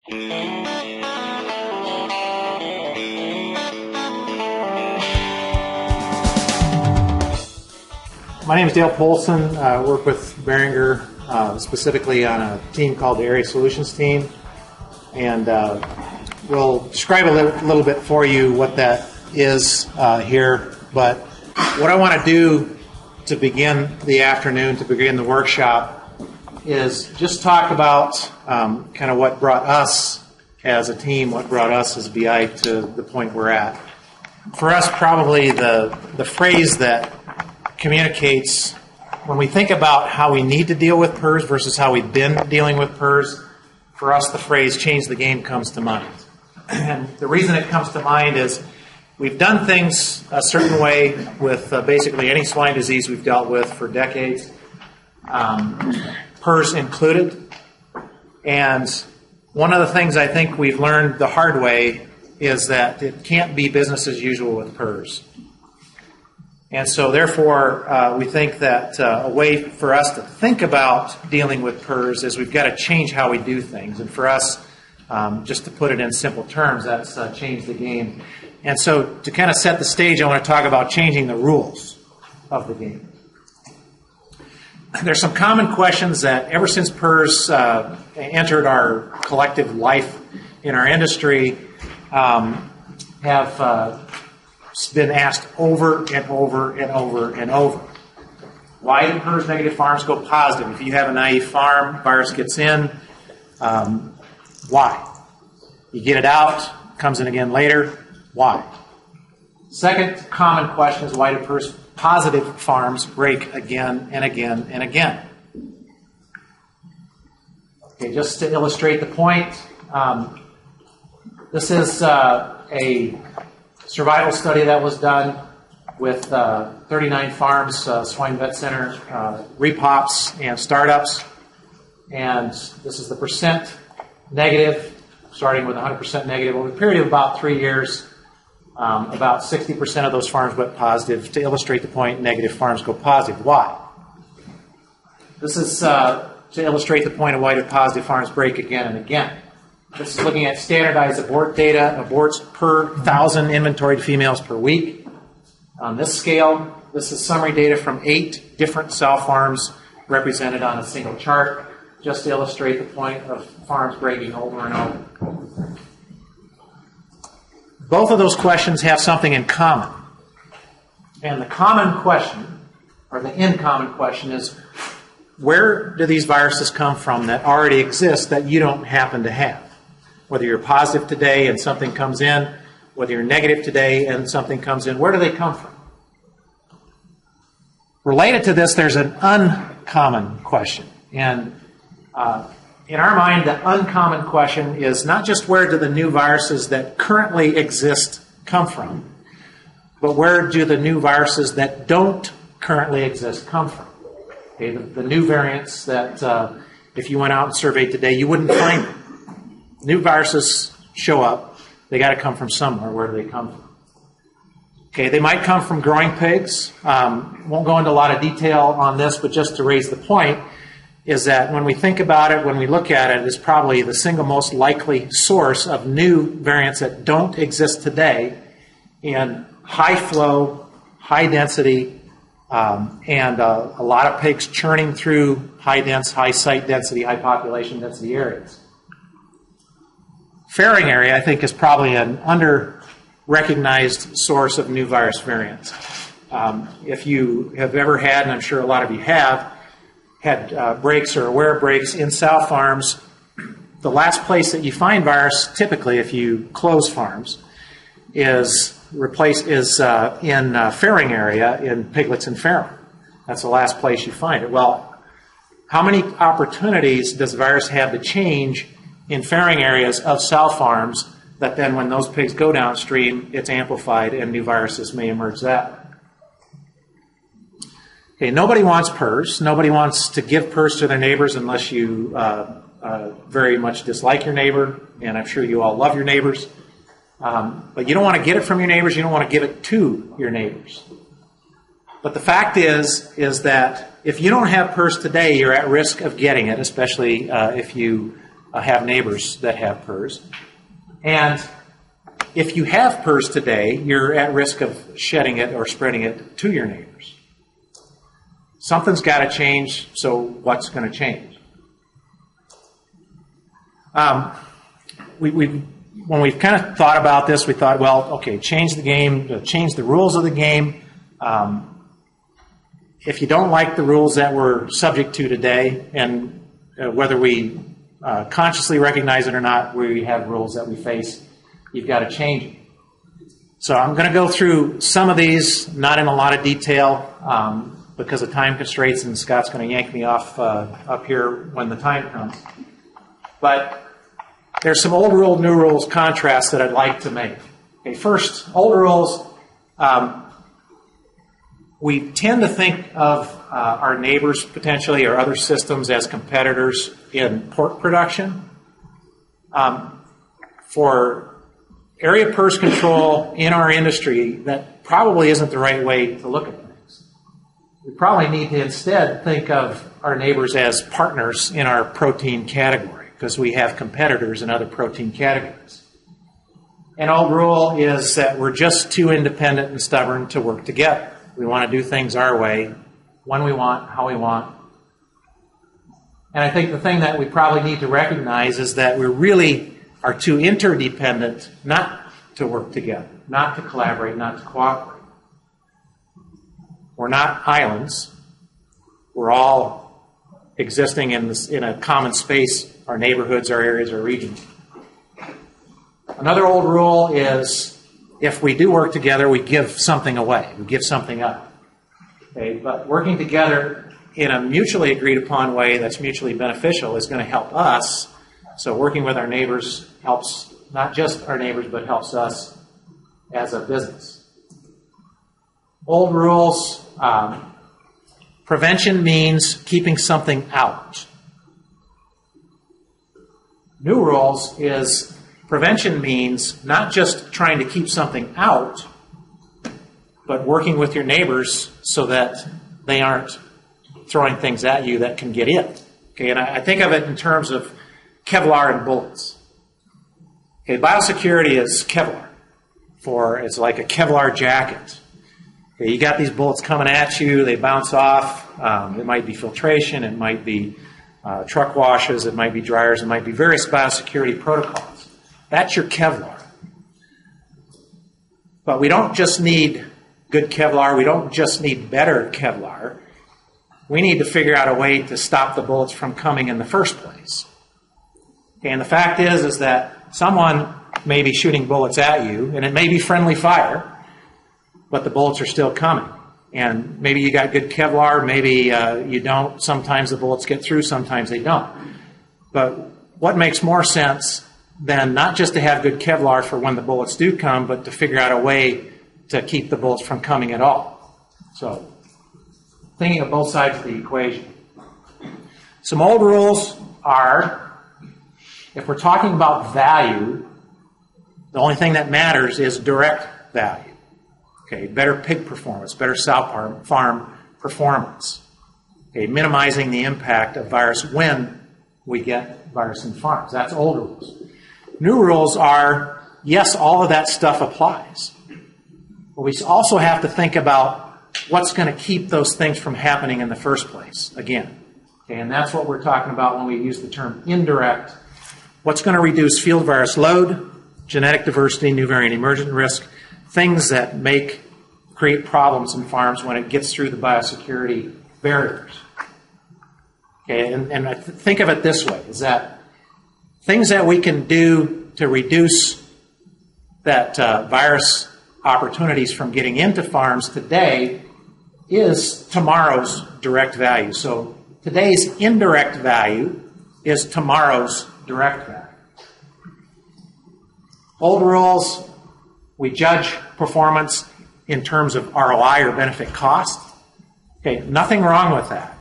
My name is Dale Polson. I work with Boehringer, specifically on a team called the Area Solutions team. And we'll describe a little bit for you what that is here. But what I want to do to begin the afternoon, to begin the workshop, is just talk about kind of what brought us as a team, what brought us as BI to the point we're at. For us, probably the phrase that communicates when we think about how we need to deal with PRRS versus how we've been dealing with PRRS, for us the phrase change the game comes to mind. And the reason it comes to mind is we've done things a certain way with basically any swine disease we've dealt with for decades, PRRS included. And one of the things I think we've learned the hard way is that it can't be business as usual with PRRS. And so, therefore, we think that a way for us to think about dealing with PRRS is we've got to change how we do things. And for us, just to put it in simple terms, that's change the game. And so, to kind of set the stage, I want to talk about changing the rules of the game. There's some common questions that, ever since PRRS entered our collective life in our industry, have been asked over and over and over and over. Why do PRRS negative farms go positive? If you have a naive farm, virus gets in. Why? You get it out, comes in again later. Why? Second common question is why do PRRS positive farms break again and again and again? Okay, just to illustrate the point, this is a survival study that was done with 39 farms, swine vet center, repops, and startups. And this is the percent negative, starting with 100% negative. Over a period of about 3 years, about 60% of those farms went positive. To illustrate the point, negative farms go positive. Why? This is to illustrate the point of why do positive farms break again and again. This is looking at standardized abort data, aborts per 1,000 inventoried females per week. On this scale, this is summary data from 8 different sow farms represented on a single chart, just to illustrate the point of farms breaking over and over. Both of those questions have something in common. And the common question, or the in common question, is where do these viruses come from that already exist that you don't happen to have? Whether you're positive today and something comes in, whether you're negative today and something comes in, where do they come from? Related to this, there's an uncommon question. And in our mind, the uncommon question is not just where do the new viruses that currently exist come from, but where do the new viruses that don't currently exist come from? Okay, the new variants that if you went out and surveyed today, you wouldn't find them. New viruses show up. They got to come from somewhere. Where do they come from? Okay, they might come from growing pigs. Won't go into a lot of detail on this, but just to raise the point is that when we think about it, when we look at it, it's probably the single most likely source of new variants that don't exist today in high flow, high density, and a lot of pigs churning through high site density, high population density areas. Farrowing area, I think, is probably an under-recognized source of new virus variants. If you have ever had, and I'm sure a lot of you have, had breaks or aware of breaks in sow farms, the last place that you find virus, typically if you close farms, is in farrowing area in piglets and farrow. That's the last place you find it. Well, how many opportunities does the virus have to change in farrowing areas of sow farms that then when those pigs go downstream, it's amplified and new viruses may emerge that way? Okay, nobody wants PRRS. Nobody wants to give PRRS to their neighbors unless you very much dislike your neighbor, and I'm sure you all love your neighbors. But you don't want to get it from your neighbors. You don't want to give it to your neighbors. But the fact is that if you don't have PRRS today, you're at risk of getting it, especially if you have neighbors that have PRRS. And if you have PRRS today, you're at risk of shedding it or spreading it to your neighbors. Something's got to change, so what's going to change? When we've kind of thought about this, we thought, well, okay, change the game, change the rules of the game. If you don't like the rules that we're subject to today, and whether we consciously recognize it or not, we have rules that we face, you've got to change it. So I'm going to go through some of these, not in a lot of detail, because of time constraints, and Scott's going to yank me off up here when the time comes. But there's some old rule, new rules contrasts that I'd like to make. Okay, first, old rules. We tend to think of our neighbors potentially or other systems as competitors in pork production. For area PRRS control in our industry, that probably isn't the right way to look at things. We probably need to instead think of our neighbors as partners in our protein category, because we have competitors in other protein categories. An old rule is that we're just too independent and stubborn to work together. We want to do things our way, when we want, how we want. And I think the thing that we probably need to recognize is that we really are too interdependent not to work together, not to collaborate, not to cooperate. We're not islands. We're all existing in a common space, our neighborhoods, our areas, our regions. Another old rule is if we do work together, we give something away. We give something up. Okay? But working together in a mutually agreed upon way that's mutually beneficial is going to help us. So working with our neighbors helps not just our neighbors, but helps us as a business. Old rules, prevention means keeping something out. New rules is prevention means not just trying to keep something out, but working with your neighbors so that they aren't throwing things at you that can get in. Okay, and I think of it in terms of Kevlar and bullets. Okay, biosecurity is Kevlar. It's like a Kevlar jacket. Okay, you got these bullets coming at you, they bounce off. It might be filtration, it might be truck washes, it might be dryers, it might be various biosecurity protocols. That's your Kevlar. But we don't just need good Kevlar, we don't just need better Kevlar. We need to figure out a way to stop the bullets from coming in the first place. Okay, and the fact is that someone may be shooting bullets at you, and it may be friendly fire, but the bullets are still coming. And maybe you got good Kevlar, maybe you don't. Sometimes the bullets get through, sometimes they don't. But what makes more sense than not just to have good Kevlar for when the bullets do come, but to figure out a way to keep the bullets from coming at all? So, thinking of both sides of the equation. Some old rules are, if we're talking about value, the only thing that matters is direct value. Okay, better pig performance, better sow farm performance. Okay, minimizing the impact of virus when we get virus in farms. That's old rules. New rules are, yes, all of that stuff applies. But we also have to think about what's going to keep those things from happening in the first place, again. Okay, and that's what we're talking about when we use the term indirect. What's going to reduce field virus load, genetic diversity, new variant emergent risk, things that create problems in farms when it gets through the biosecurity barriers. Okay, and I think of it this way, is that things that we can do to reduce that virus opportunities from getting into farms today is tomorrow's direct value. So today's indirect value is tomorrow's direct value. Old rules, we judge performance in terms of ROI or benefit cost. Okay, nothing wrong with that.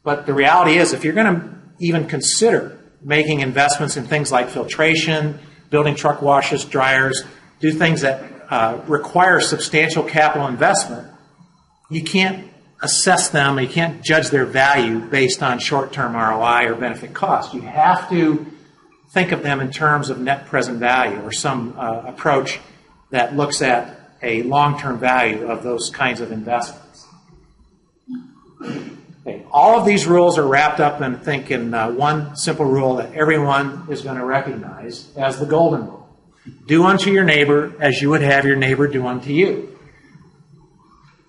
But the reality is, if you're going to even consider making investments in things like filtration, building truck washes, dryers, do things that require substantial capital investment, you can't assess them, you can't judge their value based on short-term ROI or benefit cost. You have to think of them in terms of net present value or some approach that looks at a long-term value of those kinds of investments. Okay. All of these rules are wrapped up in one simple rule that everyone is going to recognize as the golden rule. Do unto your neighbor as you would have your neighbor do unto you.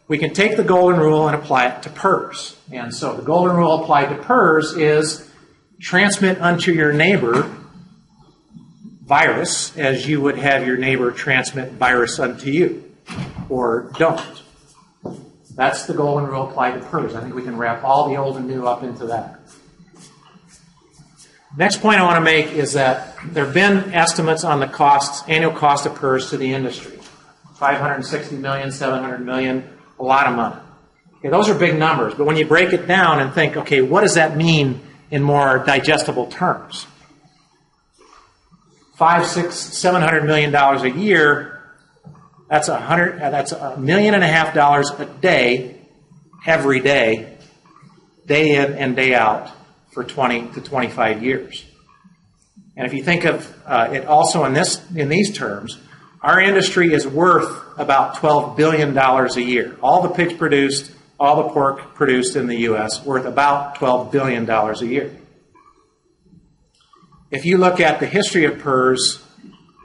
We can take the golden rule and apply it to PRRS. And so the golden rule applied to PRRS is transmit unto your neighbor virus as you would have your neighbor transmit virus unto you, or don't. That's the golden rule applied to PRRS. I think we can wrap all the old and new up into that. Next point I want to make is that there have been estimates on the annual cost of PRRS to the industry. 560 million, 700 million, a lot of money. Okay, those are big numbers, but when you break it down and think, okay, what does that mean in more digestible terms? $500, $600, $700 million a year. That's $1.5 million a day, every day, day in and day out for 20 to 25 years. And if you think of it also in these terms, our industry is worth about $12 billion a year. All the pigs produced, all the pork produced in the U.S. worth about $12 billion a year. If you look at the history of PRRS,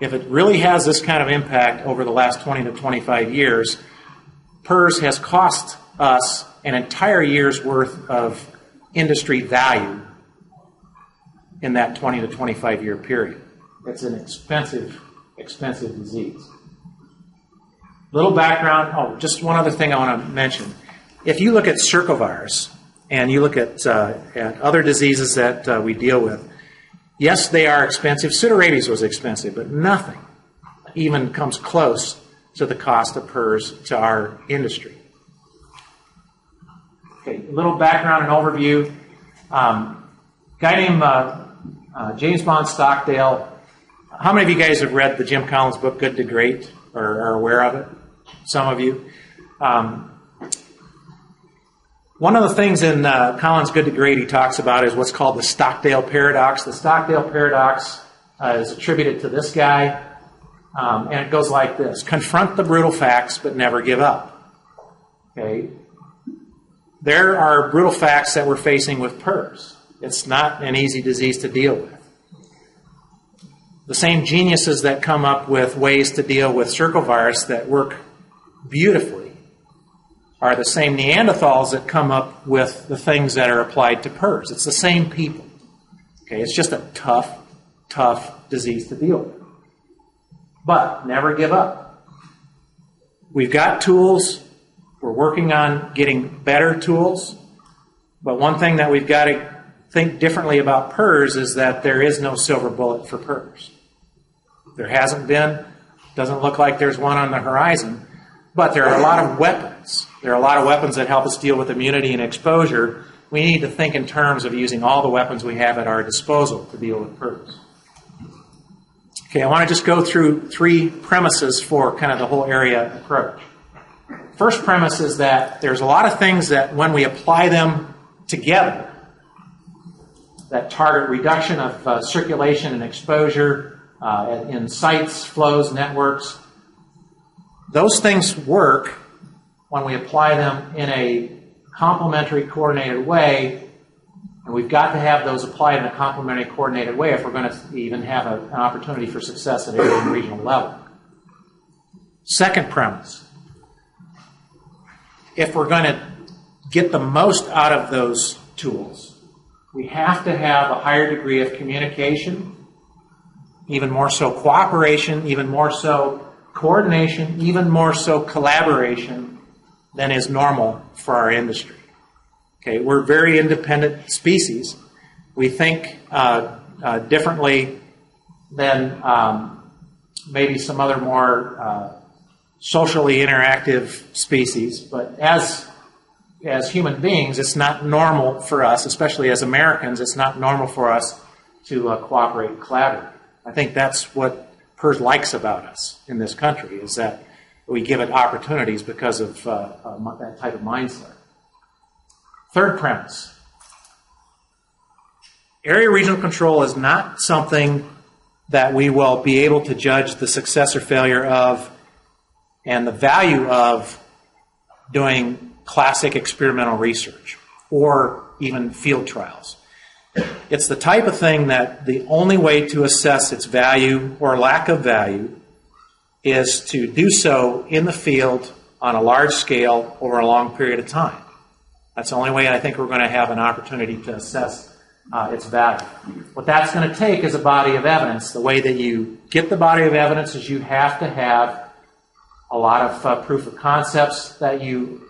if it really has this kind of impact over the last 20 to 25 years, PRRS has cost us an entire year's worth of industry value in that 20 to 25 year period. It's an expensive disease. Little background. Just one other thing I want to mention. If you look at circovirus and you look at other diseases that we deal with, yes, they are expensive. Pseudorabies was expensive, but nothing even comes close to the cost of PRRS to our industry. Okay, a little background and overview. Guy named James Bond Stockdale. How many of you guys have read the Jim Collins book, Good to Great, or are aware of it? Some of you. One of the things in Collins' Good to Great he talks about is what's called the Stockdale Paradox. The Stockdale Paradox is attributed to this guy, and it goes like this. Confront the brutal facts, but never give up. Okay? There are brutal facts that we're facing with PRRS. It's not an easy disease to deal with. The same geniuses that come up with ways to deal with circovirus that work beautifully are the same Neanderthals that come up with the things that are applied to PRRS. It's the same people. Okay, it's just a tough disease to deal with. But never give up. We've got tools. We're working on getting better tools. But one thing that we've got to think differently about PRRS is that there is no silver bullet for PRRS. There hasn't been. Doesn't look like there's one on the horizon. But there are a lot of weapons. There are a lot of weapons that help us deal with immunity and exposure. We need to think in terms of using all the weapons we have at our disposal to deal with PRRS. Okay, I want to just go through three premises for kind of the whole area approach. First premise is that there's a lot of things that when we apply them together that target reduction of circulation and exposure in sites, flows, networks, those things work when we apply them in a complementary, coordinated way, and we've got to have those applied in a complementary, coordinated way if we're going to even have an opportunity for success at area and regional level. Second premise, if we're going to get the most out of those tools, we have to have a higher degree of communication, even more so cooperation, even more so coordination, even more so collaboration than is normal for our industry. Okay, we're a very independent species. We think differently than maybe some other more socially interactive species, but as human beings, it's not normal for us, especially as Americans, it's not normal for us to cooperate and collaborate. I think that's what PRRS likes about us in this country, is that we give it opportunities because of that type of mindset. Third premise. area regional control is not something that we will be able to judge the success or failure of and the value of doing classic experimental research or even field trials. It's the type of thing that the only way to assess its value or lack of value is to do so in the field on a large scale over a long period of time. That's the only way I think we're going to have an opportunity to assess its value. What that's going to take is a body of evidence. The way that you get the body of evidence is you have to have a lot of proof of concepts that you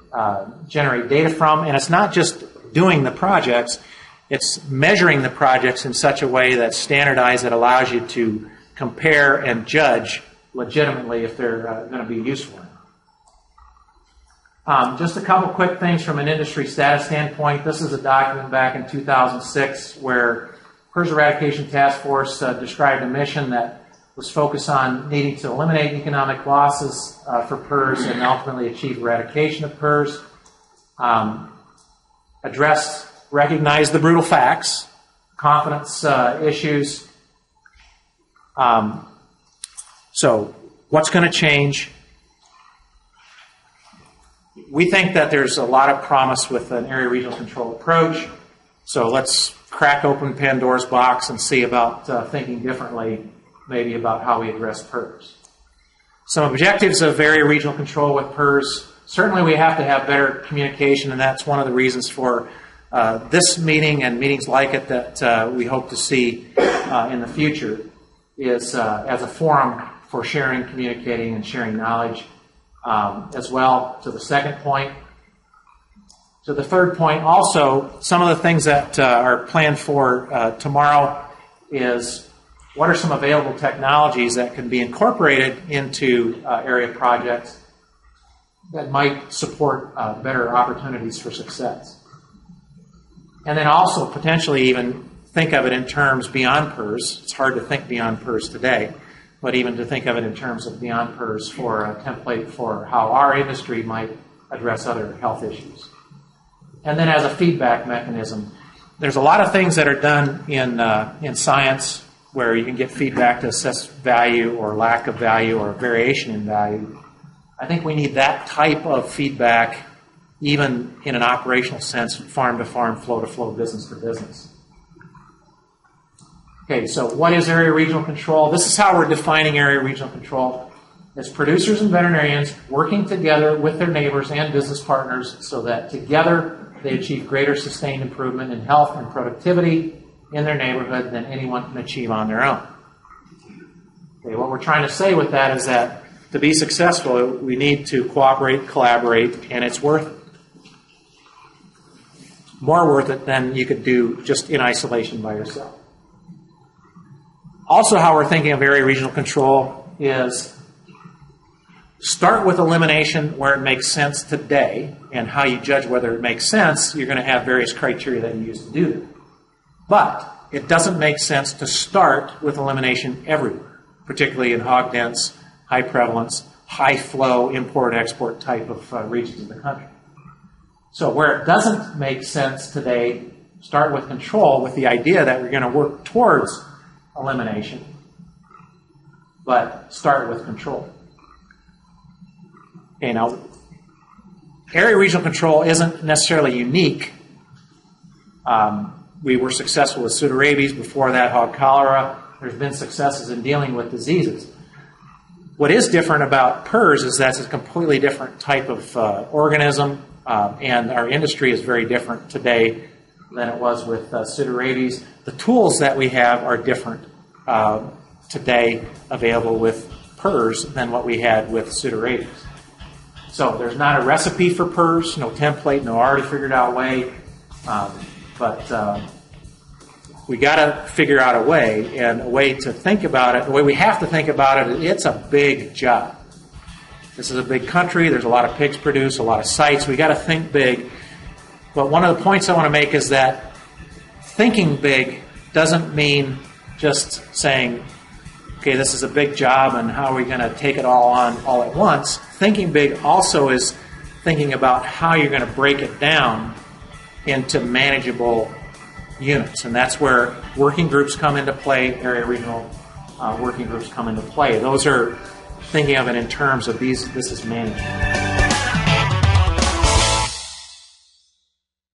generate data from, and it's not just doing the projects, it's measuring the projects in such a way that's standardized that allows you to compare and judge legitimately if they're going to be useful. Just a couple quick things from an industry status standpoint. This is a document back in 2006 where PRRS Eradication Task Force described a mission that was focused on needing to eliminate economic losses for PRRS and ultimately achieve eradication of PRRS. Recognize the brutal facts, confidence issues. So what's going to change? We think that there's a lot of promise with an area regional control approach. So let's crack open Pandora's box and see about thinking differently, maybe about how we address PRRS. Some objectives of area regional control with PRRS. Certainly we have to have better communication, and that's one of the reasons for this meeting and meetings like it that we hope to see in the future is as a forum for sharing, communicating, and sharing knowledge. As well, to the second point. To the third point, also, some of the things that are planned for tomorrow is what are some available technologies that can be incorporated into area projects that might support better opportunities for success. And then also potentially even think of it in terms beyond PRRS. It's hard to think beyond PRRS today, but even to think of it in terms of beyond PRRS for a template for how our industry might address other health issues. And then as a feedback mechanism, there's a lot of things that are done in science where you can get feedback to assess value or lack of value or variation in value. I think we need that type of feedback even in an operational sense, farm to farm, flow to flow, business to business. Okay, so what is area regional control? This is how we're defining area regional control. It's producers and veterinarians working together with their neighbors and business partners so that together they achieve greater sustained improvement in health and productivity in their neighborhood than anyone can achieve on their own. Okay, what we're trying to say with that is that to be successful, we need to cooperate, collaborate, and it's worth it. More worth it than you could do just in isolation by yourself. Also, how we're thinking of area regional control is start with elimination where it makes sense today, and how you judge whether it makes sense, you're going to have various criteria that you use to do that. But it doesn't make sense to start with elimination everywhere, particularly in hog dense, high prevalence, high flow, import-export type of regions of the country. So where it doesn't make sense today, start with control with the idea that we're going to work towards elimination, but start with control. Okay, now, area regional control isn't necessarily unique. We were successful with pseudorabies, before that hog cholera. There's been successes in dealing with diseases. What is different about PRRS is that it's a completely different type of organism, and our industry is very different today than it was with pseudorabies. The tools that we have are different today available with PRRS than what we had with pseudorabies. So there's not a recipe for PRRS, no template, no already figured out way, but we got to figure out a way, and a way to think about it. The way we have to think about it, it's a big job. This is a big country. There's a lot of pigs produced, a lot of sites. We got to think big. But one of the points I want to make is that thinking big doesn't mean just saying, okay, this is a big job and how are we going to take it all on all at once. Thinking big also is thinking about how you're going to break it down into manageable units, and that's where working groups come into play, area regional working groups come into play. Those are thinking of it in terms of these, this is management.